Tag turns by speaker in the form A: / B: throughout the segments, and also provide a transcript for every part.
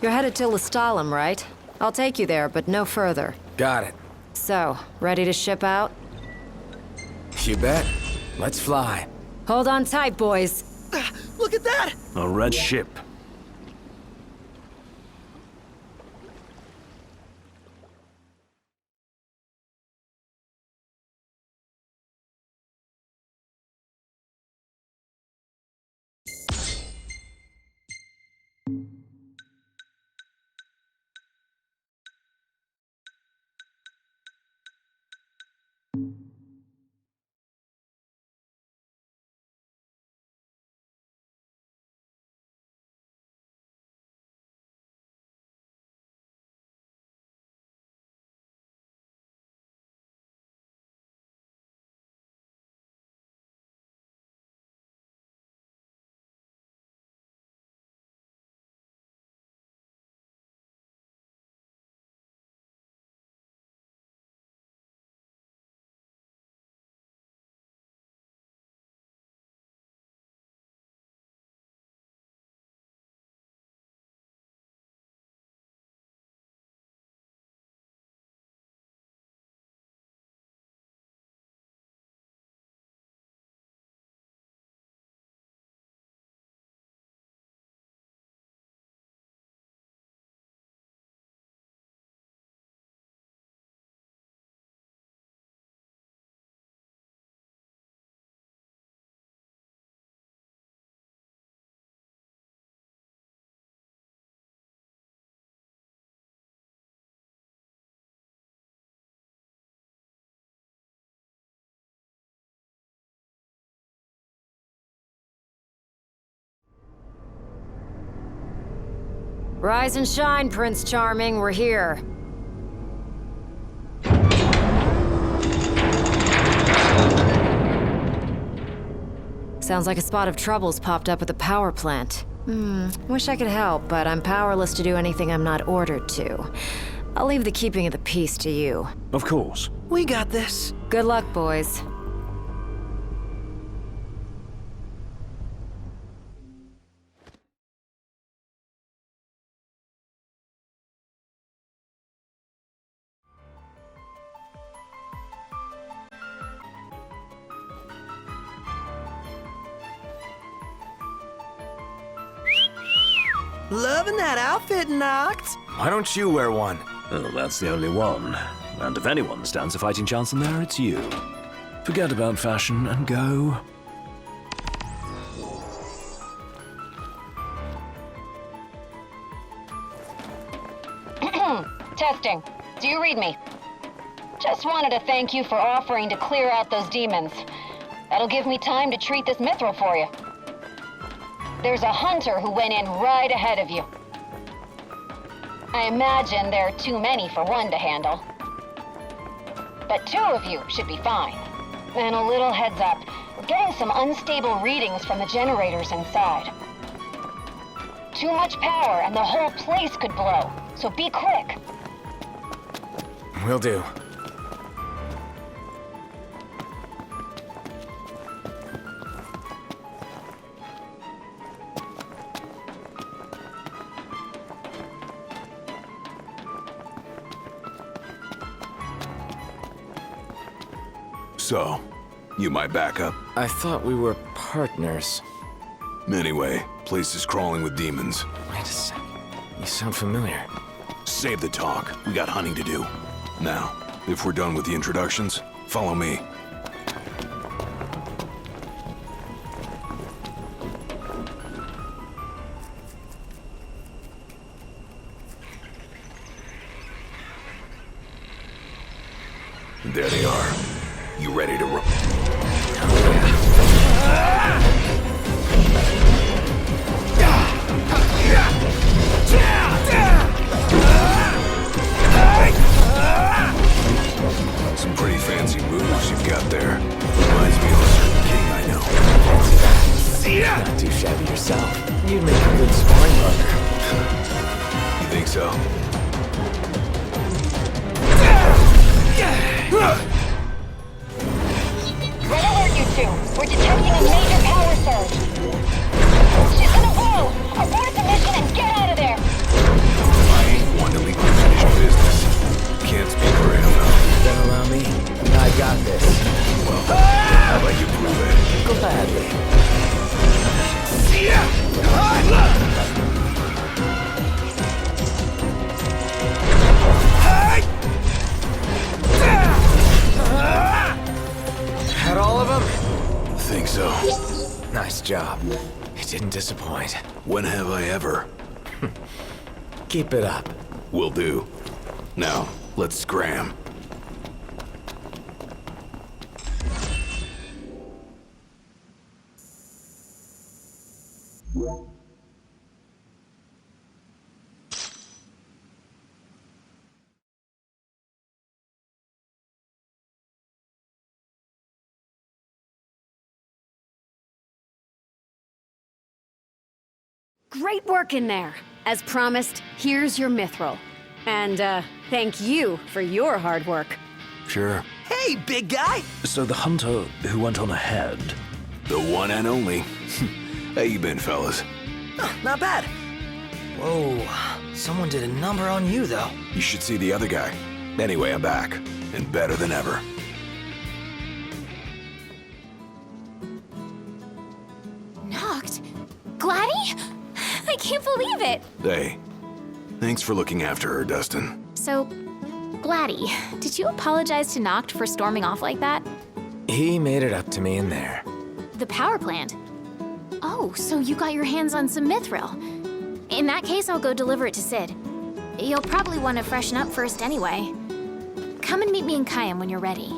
A: You're headed to Lestalem, right? I'll take you there, but no further.
B: Got it.
A: So, ready to ship out?
B: You bet. Let's fly.
A: Hold on tight, boys.
C: Look at that!
D: A red ship.
A: Rise and shine, Prince Charming. We're here. Sounds like a spot of trouble's popped up at the power plant. Wish I could help, but I'm powerless to do anything I'm not ordered to. I'll leave the keeping of the peace to you.
D: Of course.
C: We got this.
A: Good luck, boys.
C: Loving that outfit, Noct.
B: Why don't you wear one?
D: Well, that's the only one. And if anyone stands a fighting chance in there, it's you. Forget about fashion and go.
E: Testing. Do you read me? Just wanted to thank you for offering to clear out those demons. That'll give me time to treat this mithril for you. There's a hunter who went in right ahead of you. I imagine there are too many for one to handle. But two of you should be fine. And a little heads up, we're getting some unstable readings from the generators inside. Too much power and the whole place could blow, so be quick.
B: Will do.
F: So, you my backup?
B: I thought we were partners.
F: Anyway, place is crawling with demons.
B: Wait a second. You sound familiar.
F: Save the talk. We got hunting to do. Now, if we're done with the introductions, follow me. There they are. You ready to run? Some pretty fancy moves you've got there. Reminds me of a certain king I know.
B: Not too shabby yourself. You'd make a good sparring partner.
F: You think so?
E: Red alert, you two. We're detecting a major power surge. She's gonna blow! Abort the mission and get out of there!
B: Nice job. You didn't disappoint.
F: When have I ever?
B: Keep it up.
F: Will do. Now, let's scram.
G: Great work in there. As promised, here's your mithril. And, thank you for your hard work.
F: Sure.
C: Hey, big guy!
D: So the hunter who went on ahead.
F: The one and only. How you been, fellas?
C: Not bad. Whoa, someone did a number on you, though.
F: You should see the other guy. Anyway, I'm back. And better than ever.
H: Knocked? Gladdy? I can't believe it!
F: Hey, thanks for looking after her, Dustin.
H: So, Gladdy, did you apologize to Noct for storming off like that?
B: He made it up to me in there.
H: The power plant? Oh, so you got your hands on some mithril. In that case, I'll go deliver it to Sid. You'll probably want to freshen up first anyway. Come and meet me in Kayam when you're ready.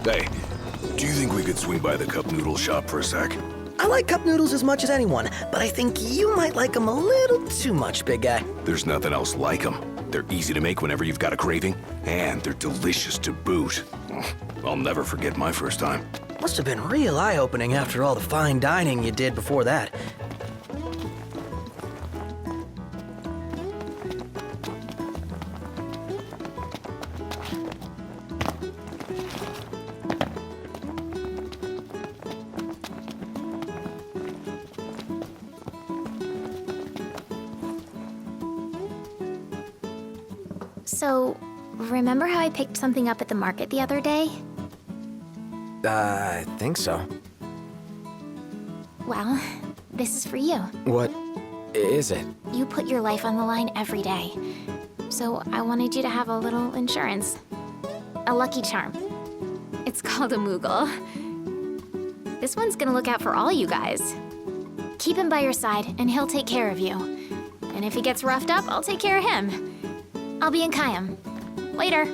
F: Hey, do you think we could swing by the cup noodle shop for a sec?
C: I like cup noodles as much as anyone, but I think you might like them a little too much, big guy.
F: There's nothing else like them. They're easy to make whenever you've got a craving, and they're delicious to boot. I'll never forget my first time.
C: Must have been real eye-opening after all the fine dining you did before that.
H: So, remember how I picked something up at the market the other day?
B: I think so.
H: Well, this is for you.
B: What is it?
H: You put your life on the line every day. So I wanted you to have a little insurance. A lucky charm. It's called a Moogle. This one's gonna look out for all you guys. Keep him by your side, and he'll take care of you. And if he gets roughed up, I'll take care of him. I'll be in Kayam. Later.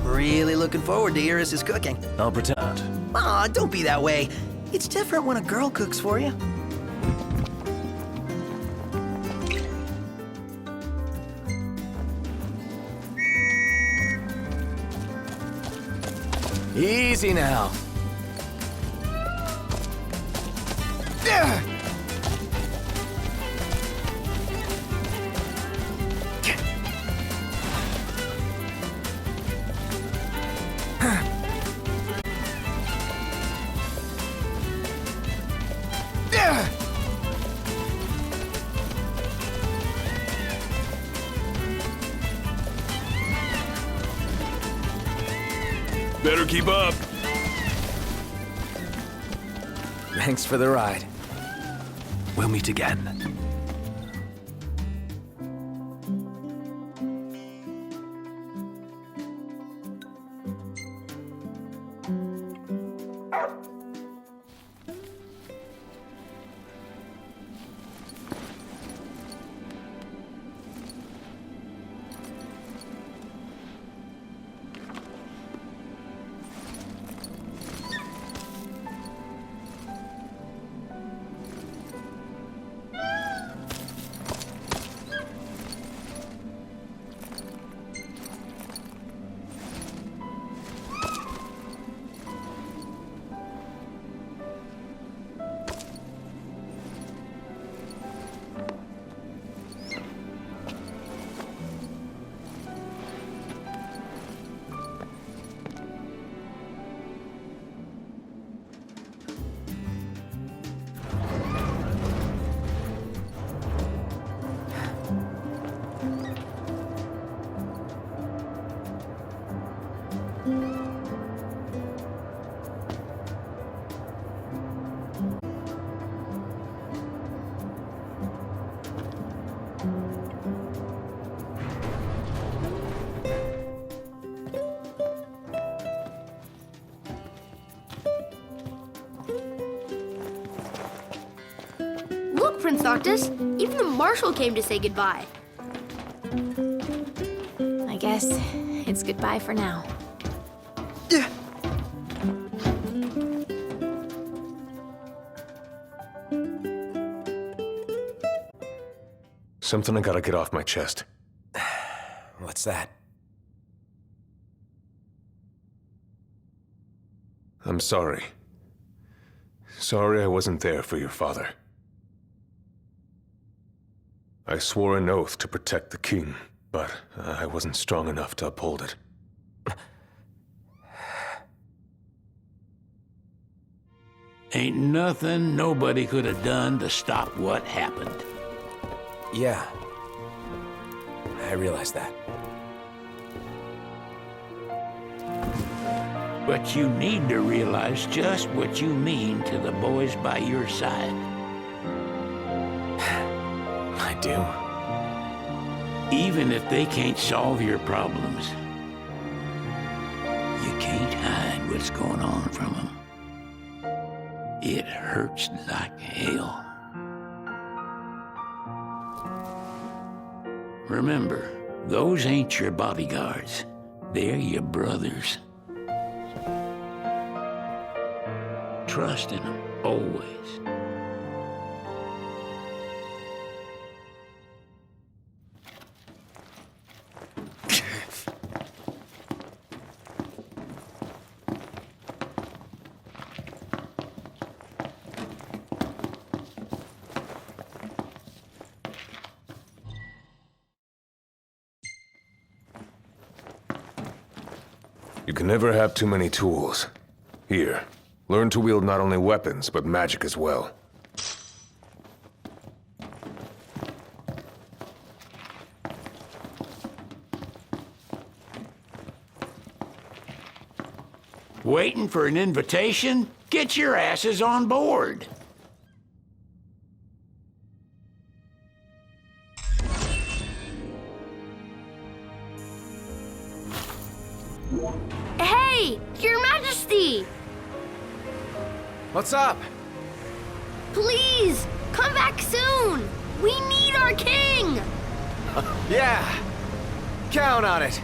C: Really looking forward to Iris' cooking.
D: I'll pretend.
C: Aw, don't be that way. It's different when a girl cooks for you.
B: Easy now.
F: Better keep up.
B: Thanks for the ride. We'll meet again.
I: Look, Prince Noctis, even the Marshal came to say goodbye.
H: I guess it's goodbye for now.
J: Something I gotta get off my chest.
B: What's that?
J: I'm sorry. Sorry I wasn't there for your father. I swore an oath to protect the king, but I wasn't strong enough to uphold it.
K: Ain't nothing nobody could have done to stop what happened.
B: Yeah. I realize that.
K: But you need to realize just what you mean to the boys by your side.
B: I do.
K: Even if they can't solve your problems, you can't hide what's going on from them. It hurts like hell. Remember, those ain't your bodyguards. They're your brothers. Trust in them, always.
J: You can never have too many tools. Here, learn to wield not only weapons, but magic as well.
K: Waiting for an invitation? Get your asses on board.
I: Hey, Your Majesty!
B: What's up?
I: Please, come back soon! We need our king!
B: Yeah. Count on it.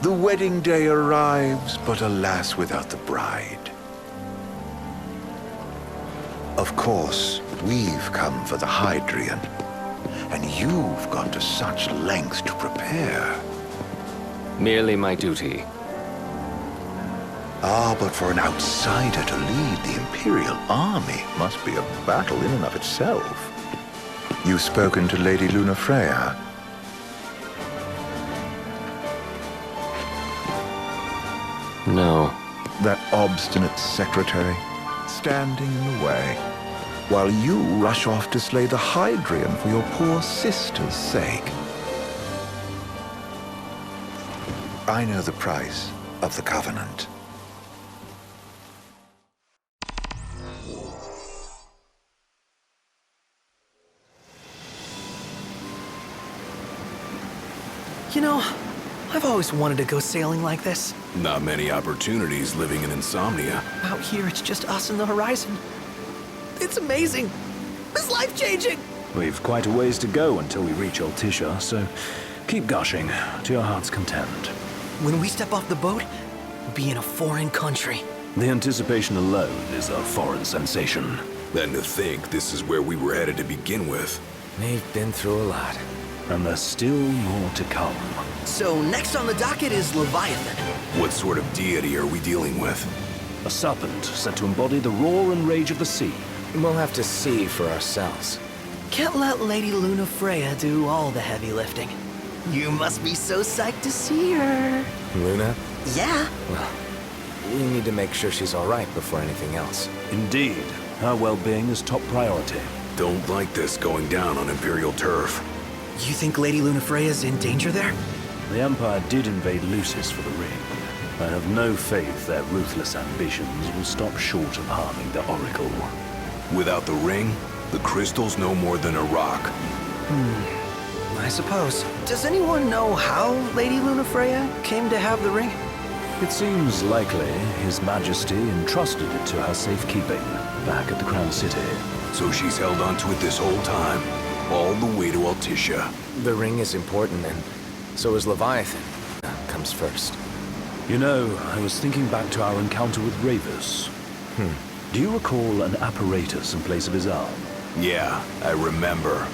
L: The wedding day arrives, but alas, without the bride. Of course, we've come for the Hydrian, and you've gone to such lengths to prepare.
B: Merely my duty.
L: Ah, but for an outsider to lead the Imperial army must be a battle in and of itself. You've spoken to Lady Lunafreya.
B: No.
L: That obstinate secretary, standing in the way, while you rush off to slay the Hydrian for your poor sister's sake. I know the price of the Covenant.
C: You know, I've always wanted to go sailing like this.
F: Not many opportunities living in Insomnia.
C: Out here, it's just us and the horizon. It's amazing. It's life-changing.
D: We've quite a ways to go until we reach Altisha, so keep gushing to your heart's content.
C: When we step off the boat, we'll be in a foreign country.
D: The anticipation alone is a foreign sensation.
F: Then to think this is where we were headed to begin with.
B: We've been through a lot.
D: And there's still more to come.
C: So next on the docket is Leviathan.
F: What sort of deity are we dealing with?
D: A serpent said to embody the roar and rage of the sea.
B: We'll have to see for ourselves.
C: Can't let Lady Lunafreya do all the heavy lifting. You must be so psyched to see her.
B: Luna?
C: Yeah.
B: Well, we need to make sure she's all right before anything else.
D: Indeed. Her well-being is top priority.
F: Don't like this going down on Imperial turf.
C: You think Lady Lunafreya's in danger there?
D: The Empire did invade Lucis for the ring. I have no faith their ruthless ambitions will stop short of harming the Oracle.
F: Without the ring, the crystal's no more than a rock.
C: I suppose. Does anyone know how Lady Lunafreya came to have the ring?
D: It seems likely His Majesty entrusted it to her safekeeping back at the Crown City.
F: So she's held onto it this whole time, all the way to Altisha.
B: The ring is important, and so is Leviathan. Comes first.
D: You know, I was thinking back to our encounter with Ravus. Do you recall an apparatus in place of his arm?
F: Yeah, I remember.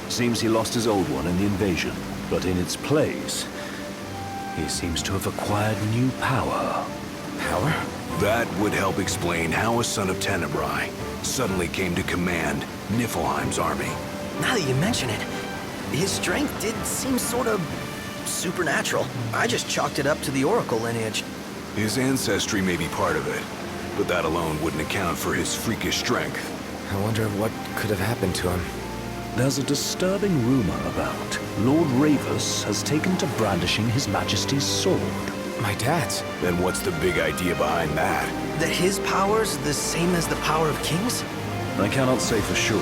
D: Seems he lost his old one in the invasion, but in its place, he seems to have acquired new power.
B: Power?
F: That would help explain how a son of Tenebrae suddenly came to command Niflheim's army.
C: Now that you mention it, his strength did seem sort of supernatural. I just chalked it up to the Oracle lineage.
F: His ancestry may be part of it, but that alone wouldn't account for his freakish strength.
B: I wonder what could have happened to him.
D: There's a disturbing rumor about Lord Ravus has taken to brandishing His Majesty's sword.
B: My dad's.
F: Then what's the big idea behind that?
C: That his power's the same as the power of kings?
D: I cannot say for sure,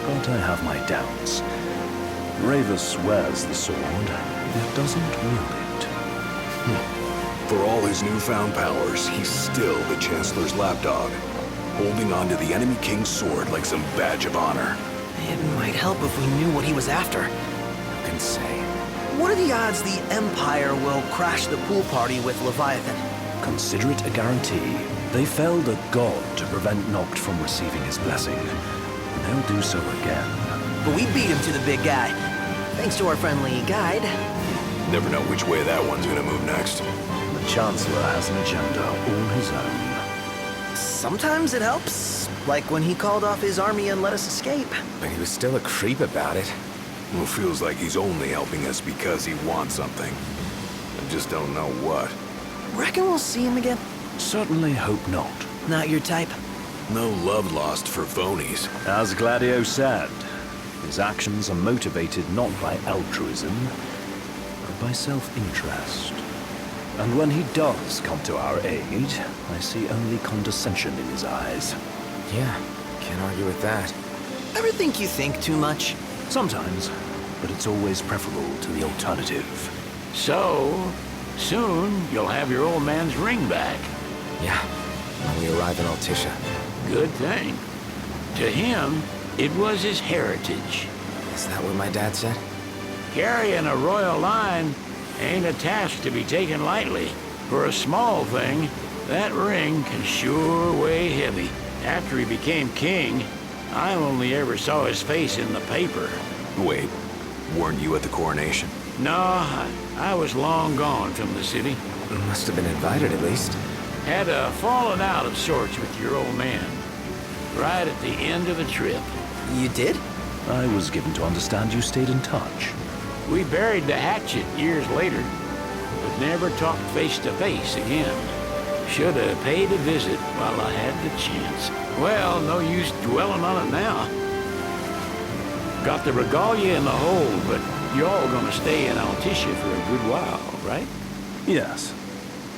D: but I have my doubts. Ravus wears the sword, yet doesn't wield it.
F: For all his newfound powers, he's still the Chancellor's lapdog, holding on to the enemy king's sword like some badge of honor.
C: It might help if we knew what he was after.
B: Who can say?
C: What are the odds the Empire will crash the pool party with Leviathan?
D: Consider it a guarantee. They felled a god to prevent Noct from receiving his blessing. And they'll do so again.
C: But we beat him to the big guy, thanks to our friendly guide.
F: Never know which way that one's gonna move next.
D: The Chancellor has an agenda all his own.
C: Sometimes it helps, like when he called off his army and let us escape.
B: But he was still a creep about it.
F: Well, feels like he's only helping us because he wants something. I just don't know what.
C: Reckon we'll see him again?
D: Certainly hope not.
C: Not your type?
F: No love lost for phonies.
D: As Gladio said, his actions are motivated not by altruism, but by self-interest. And when he does come to our aid, I see only condescension in his eyes.
B: Yeah, can't argue with that.
C: Ever think you think too much?
D: Sometimes, but it's always preferable to the alternative.
K: So, soon you'll have your old man's ring back.
B: Yeah, when we arrive in Altisha.
K: Good thing. To him, it was his heritage.
B: Is that what my dad said?
K: Carrying a royal line ain't a task to be taken lightly. For a small thing, that ring can sure weigh heavy. After he became king, I only ever saw his face in the paper.
F: Wait, weren't you at the coronation?
K: No, I was long gone from the city.
B: Must have been invited at least.
K: Had a falling out of sorts with your old man. Right at the end of the trip.
C: You did?
D: I was given to understand you stayed in touch.
K: We buried the hatchet years later, but never talked face to face again. Should have paid a visit while I had the chance. Well, no use dwelling on it now. Got the regalia in the hold, but y'all gonna stay in Altissia for a good while, right?
D: Yes,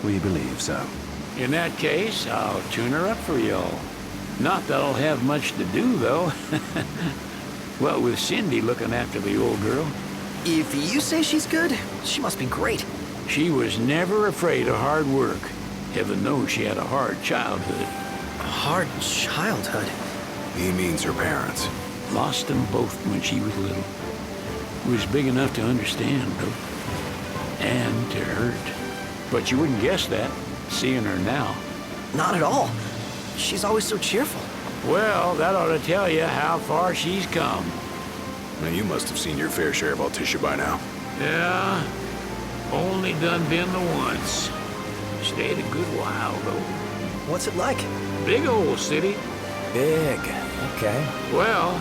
D: we believe so.
K: In that case, I'll tune her up for y'all. Not that I'll have much to do, though. Well, with Cindy looking after the old girl.
C: If you say she's good, she must be great.
K: She was never afraid of hard work. Heaven knows she had a hard childhood.
C: A hard childhood?
F: He means her parents.
K: Lost them both when she was little. Was big enough to understand, though. And to hurt. But you wouldn't guess that, seeing her now.
C: Not at all. She's always so cheerful.
K: Well, that ought to tell you how far she's come.
F: Now, you must have seen your fair share of Altissia by now.
K: Yeah, only done been the once. Stayed a good while, though.
C: What's it like?
K: Big old city.
B: Big. Okay.
K: Well,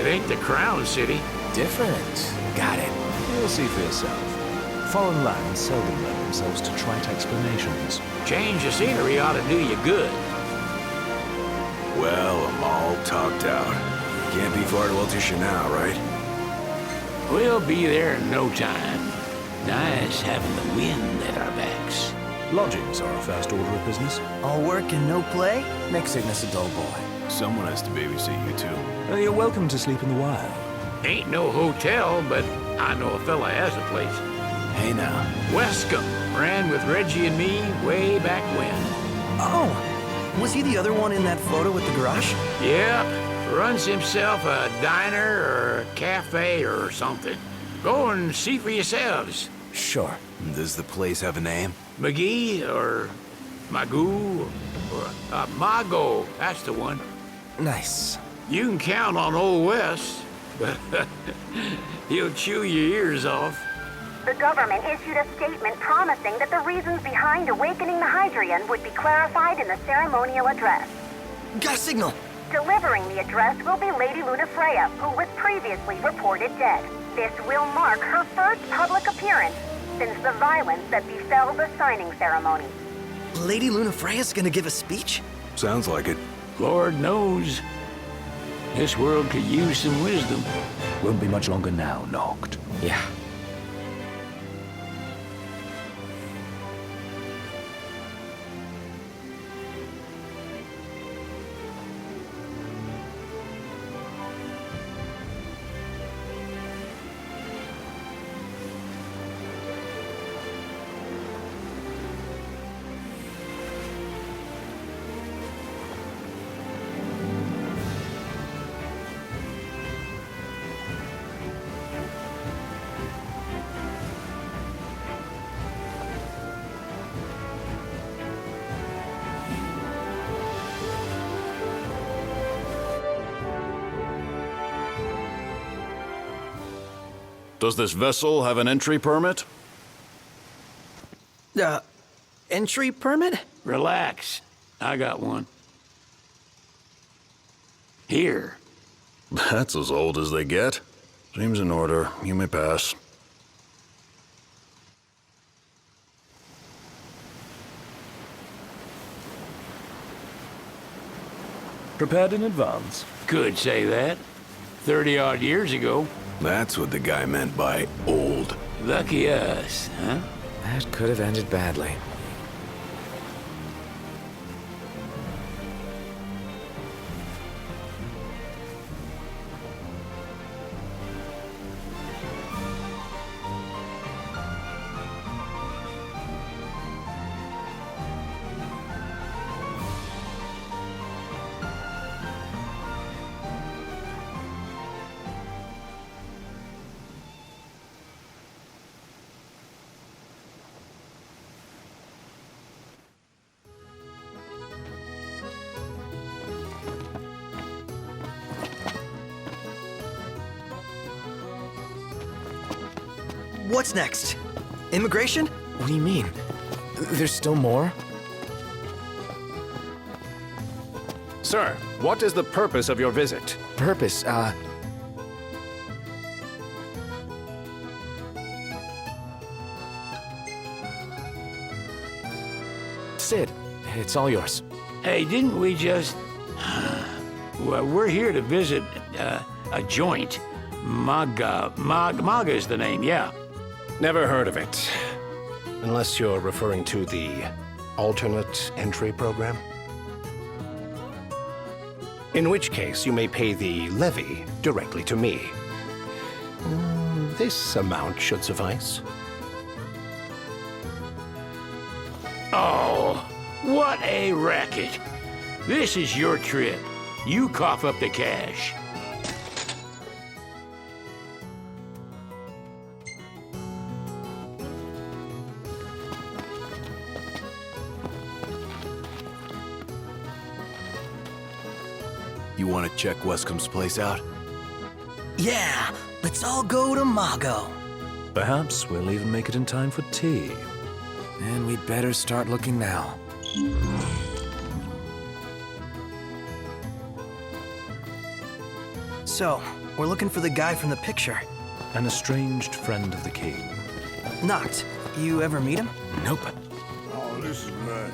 K: it ain't the crown city.
B: Different. Got it.
D: You'll see for yourself. Foreign lands seldom lend themselves to trite explanations.
K: Change of scenery ought to do you good.
F: Well, I'm all talked out. Can't be far to Altissia now, right?
K: We'll be there in no time. Nice having the wind at our backs.
D: Lodgings are our first order of business.
C: All work and no play?
B: Make Cygnus a dull boy.
F: Someone has to babysit you, too.
D: You're welcome to sleep in the wild.
K: Ain't no hotel, but I know a fella has a place.
B: Hey now.
K: Wescombe ran with Reggie and me way back when.
C: Oh, was he the other one in that photo with the garage?
K: Yep, runs himself a diner or a cafe or something. Go and see for yourselves.
B: Sure.
F: Does the place have a name?
K: McGee or Magoo or Mago, that's the one.
B: Nice.
K: You can count on Old Wes, but he'll chew your ears off.
E: The government issued a statement promising that the reasons behind awakening the Hydrian would be clarified in the ceremonial address.
C: Got a signal.
E: Delivering the address will be Lady Lunafreya, who was previously reported dead. This will mark her first public appearance since the violence that befell the signing ceremony.
C: Lady Lunafreya's gonna give a speech?
F: Sounds like it.
K: Lord knows. This world could use some wisdom.
D: Won't be much longer now, Noct.
B: Yeah.
M: Does this vessel have an entry permit?
C: Entry permit?
K: Relax. I got one. Here.
M: That's as old as they get. Seems in order. You may pass.
D: Prepared in advance?
K: Could say that. 30-odd years ago.
F: That's what the guy meant by old.
K: Lucky us, huh?
B: That could have ended badly.
C: What's next? Immigration?
B: What do you mean? There's still more?
N: Sir, what is the purpose of your visit?
B: Purpose, Sid, it's all yours.
K: Hey, didn't we just... Well, we're here to visit a joint. Maga is the name, yeah.
N: Never heard of it. Unless you're referring to the alternate entry program. In which case, you may pay the levy directly to me. This amount should suffice.
K: Oh, what a racket. This is your trip. You cough up the cash.
M: You want to check Westcomb's place out?
C: Yeah, let's all go to Mago.
D: Perhaps we'll even make it in time for tea.
B: And we'd better start looking now.
C: So, we're looking for the guy from the picture.
D: An estranged friend of the king.
C: Noct, you ever meet him?
B: Nope.
F: Oh, this is mad.